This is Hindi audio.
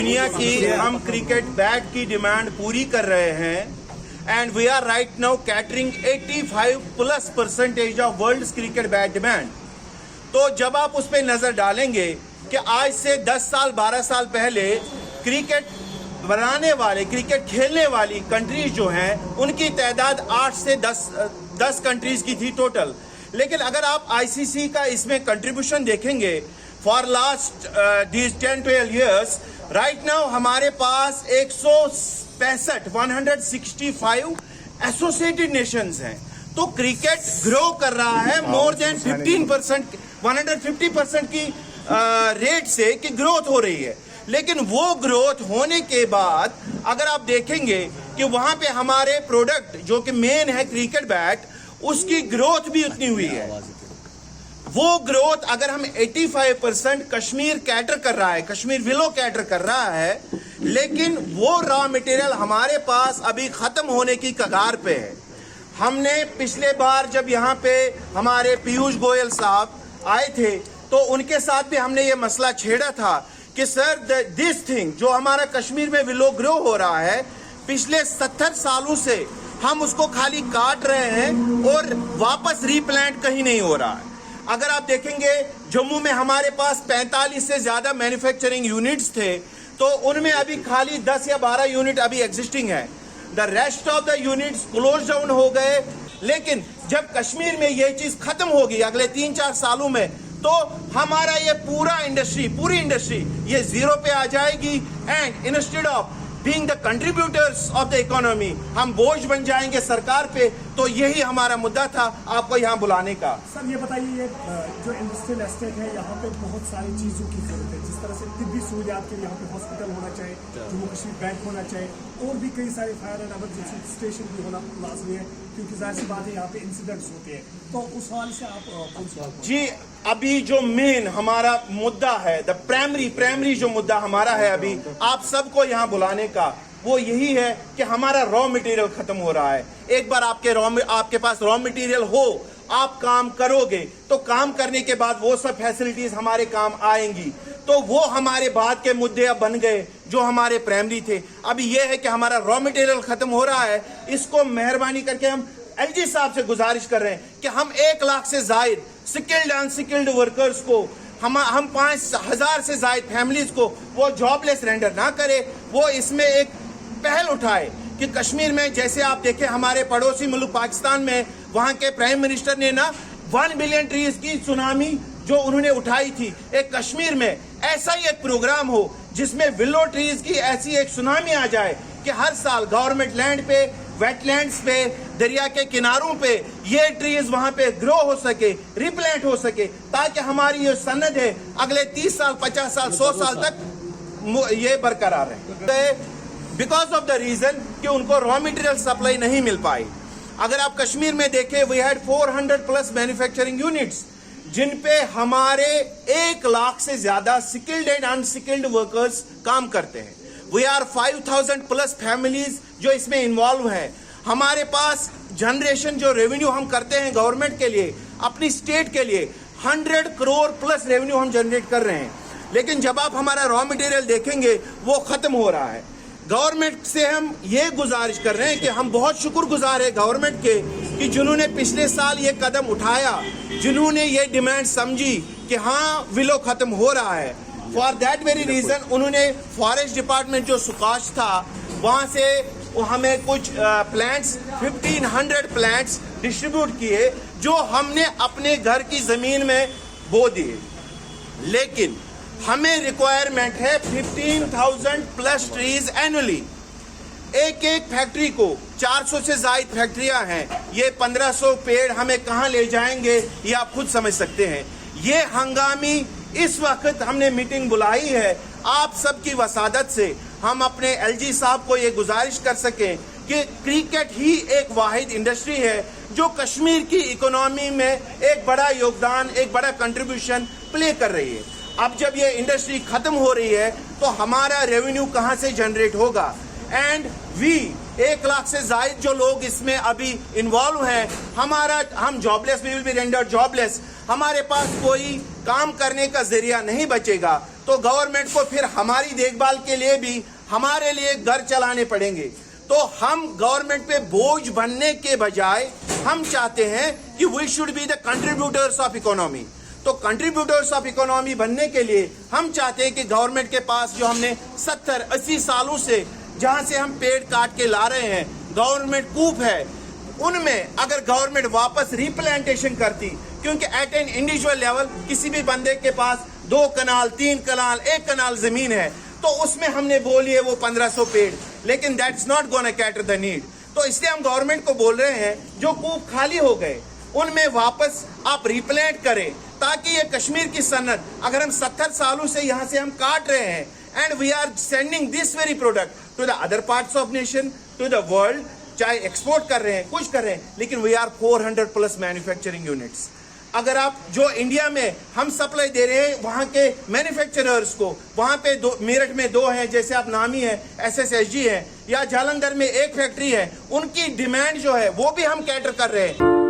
दुनिया की हम क्रिकेट बैट की डिमांड पूरी कर रहे हैं and we are right now catering 85+% of world cricket bat demand. तो जब आप उस पर नजर डालेंगे कि आज से 10 साल 12 साल पहले क्रिकेट बनाने वाले क्रिकेट खेलने वाली कंट्रीज जो हैं उनकी तादाद 8 से 10 कंट्रीज की थी टोटल। लेकिन अगर आप आईसीसी का इसमें कंट्रीब्यूशन देखेंगे for last these 10-12 years, right now हमारे पास 165 एसोसिएटेड नेशंस हैं। तो क्रिकेट ग्रो कर रहा है मोर देन 15%, 150% की रेट से कि ग्रोथ हो रही है। लेकिन वो ग्रोथ होने के बाद अगर आप देखेंगे कि वहां पे हमारे प्रोडक्ट जो कि मेन है क्रिकेट बैट, उसकी ग्रोथ भी उतनी हुई है। वो ग्रोथ अगर हम 85% कश्मीर कैटर कर रहा है, कश्मीर विलो कैटर कर रहा है, लेकिन वो रॉ मटेरियल हमारे पास अभी खत्म होने की कगार पे है। हमने पिछले बार जब यहाँ पे हमारे पीयूष गोयल साहब आए थे तो उनके साथ भी हमने ये मसला छेड़ा था कि सर दिस थिंग जो हमारा कश्मीर में विलो ग्रो हो रहा है, पिछले 70 सालों से हम उसको खाली काट रहे हैं और वापस रीप्लांट कहीं नहीं हो रहा है। अगर आप देखेंगे जम्मू में हमारे पास 45 से ज्यादा मैन्युफैक्चरिंग यूनिट्स थे, तो उनमें अभी खाली 10 या 12 यूनिट अभी एग्जिस्टिंग है। The rest of the units close down हो गए। लेकिन जब कश्मीर में ये चीज खत्म होगी अगले 3-4 सालों में, तो हमारा ये पूरी इंडस्ट्री ये जीरो पे आ जाएगी and instead of being the contributors of the economy हम बोझ बन जाएंगे सरकार पे। तो यही हमारा मुद्दा था आपको यहाँ बुलाने का। सर ये बताइए, ये जो इंडस्ट्रियल एस्टेट है यहाँ पे बहुत सारी चीज़ों की जरूरत है, जिस तरह से तिब्बी सहूलियात के लिए यहाँ पे हॉस्पिटल होना चाहिए, जम्मू कश्मीर बैंक होना चाहिए, और भी कई सारे फायर एंड इमरजेंसी स्टेशन भी होना लाजमी है, क्योंकि जाहिर सी बात है यहाँ पे इंसिडेंट्स होते हैं। तो उस हवाले से आप जी, अभी जो मेन हमारा मुद्दा है, द प्राइमरी जो मुद्दा हमारा है अभी आप सबको यहाँ बुलाने का, वो यही है कि हमारा रॉ मटेरियल खत्म हो रहा है। एक बार आपके पास रॉ मटेरियल हो, आप काम करोगे, तो काम करने के बाद वो सब फैसिलिटीज हमारे काम आएंगी। तो वो हमारे बाद के मुद्दे अब बन गए जो हमारे प्राइमरी थे। अभी ये है कि हमारा रॉ मटेरियल खत्म हो रहा है। इसको मेहरबानी करके हम एलजी साहब से गुजारिश कर रहे हैं कि हम 1 लाख से जायद स्किल्ड अनस्किल्ड वर्कर्स को हम 5,000 से जायद फैमिलीज को वो जॉबलेस रेंडर ना करे। वो इसमें एक पहल उठाए कि कश्मीर में जैसे आप देखें हमारे पड़ोसी मुल्क पाकिस्तान में वहां के प्राइम मिनिस्टर ने ना 1 बिलियन ट्रीज की सुनामी जो उन्होंने उठाई थी, एक कश्मीर में ऐसा ही एक प्रोग्राम हो जिसमें विलो ट्रीज की ऐसी एक सुनामी आ जाए कि हर साल गवर्नमेंट लैंड पे, वेटलैंड्स पे, दरिया के किनारों पे ये ट्रीज वहां पे ग्रो हो सके, रिप्लांट हो सके, ताकि हमारी ये सनद है अगले 30 साल 50 साल 100 साल तक ये बरकरार रहे। बिकॉज ऑफ द रीजन कि उनको रॉ मटेरियल सप्लाई नहीं मिल पाई। अगर आप कश्मीर में देखें, वी हैड 400+ मैन्युफैक्चरिंग यूनिट्स जिन पे हमारे 1 लाख से ज्यादा स्किल्ड एंड अनस्किल्ड वर्कर्स काम करते हैं। वी आर 5,000+ फैमिलीज जो इसमें इन्वॉल्व हैं। हमारे पास जनरेशन जो रेवेन्यू हम करते हैं गवर्नमेंट के लिए, अपनी स्टेट के लिए 100 करोड़+ रेवेन्यू हम जनरेट कर रहे हैं। लेकिन जब आप हमारा रॉ मटेरियल देखेंगे वो खत्म हो रहा है। गवर्नमेंट से हम ये गुजारिश कर रहे हैं कि हम बहुत शुक्रगुजार है गवर्नमेंट के कि जिन्होंने पिछले साल ये कदम उठाया, जिन्होंने ये डिमांड समझी कि हाँ विलो खत्म हो रहा है। फॉर दैट वेरी रीजन उन्होंने फॉरेस्ट डिपार्टमेंट जो सुकाश था वहां से हमें कुछ प्लांट्स 1500 प्लांट्स डिस्ट्रीब्यूट किए जो हमने अपने घर की जमीन में बो दिए। लेकिन हमें रिक्वायरमेंट है 15,000+ ट्रीज एनुअली। एक फैक्ट्री को 400 से ज्यादा फैक्ट्रियां हैं, ये 1500 पेड़ हमें कहां ले जाएंगे ये आप खुद समझ सकते हैं। ये हंगामी इस वक्त हमने मीटिंग बुलाई है आप सबकी वसादत से, हम अपने एलजी साहब को ये गुजारिश कर सकें कि क्रिकेट ही एक वाहिद इंडस्ट्री है जो कश्मीर की इकोनॉमी में एक बड़ा योगदान, एक बड़ा कंट्रीब्यूशन प्ले कर रही है। अब जब ये इंडस्ट्री खत्म हो रही है तो हमारा रेवेन्यू कहां से जनरेट होगा? एंड 1 लाख से ज्यादा जो लोग इसमें अभी इन्वॉल्व हैं, हम jobless, we will be rendered jobless. हमारे पास कोई काम करने का जरिया नहीं बचेगा। तो गवर्नमेंट को फिर हमारी देखभाल के लिए भी हमारे लिए घर चलाने पड़ेंगे। तो हम गवर्नमेंट पे बोझ बनने के बजाय हम चाहते हैं कि we should be the contributors of economy. तो कंट्रीब्यूटर्स ऑफ इकोनॉमी बनने के लिए हम चाहते हैं कि गवर्नमेंट के पास जो हमने 70-80 सालों से जहां से हम पेड़ काट के ला रहे हैं, गवर्नमेंट कूप है, उनमें अगर गवर्नमेंट वापस रिप्लांटेशन करती, क्योंकि एट एन इंडिविजुअल लेवल किसी भी बंदे के पास 2 कनाल 3 कनाल 1 कनाल जमीन है, तो उसमें हमने बोली है वो 1500 पेड़, लेकिन that's not gonna cater the need. तो इसलिए हम गवर्नमेंट को बोल रहे हैं जो कूप खाली हो गए उनमें वापस आप रिप्लांट करें, ताकि ये कश्मीर की सनत, अगर हम 70 सालों से यहाँ से हम काट रहे हैं and we are sending this very product to the other parts of nation, to the world, चाहे एक्सपोर्ट कर रहे हैं कुछ कर रहे हैं, लेकिन वी आर 400+ मैन्युफैक्चरिंग यूनिट्स। अगर आप जो इंडिया में हम सप्लाई दे रहे हैं वहां के मैन्युफैक्चरर्स को, वहां पे मेरठ में 2 हैं, जैसे आप नामी है SSSG है, या जालंधर में 1 फैक्ट्री है, उनकी डिमांड जो है वो भी हम कैटर कर रहे हैं।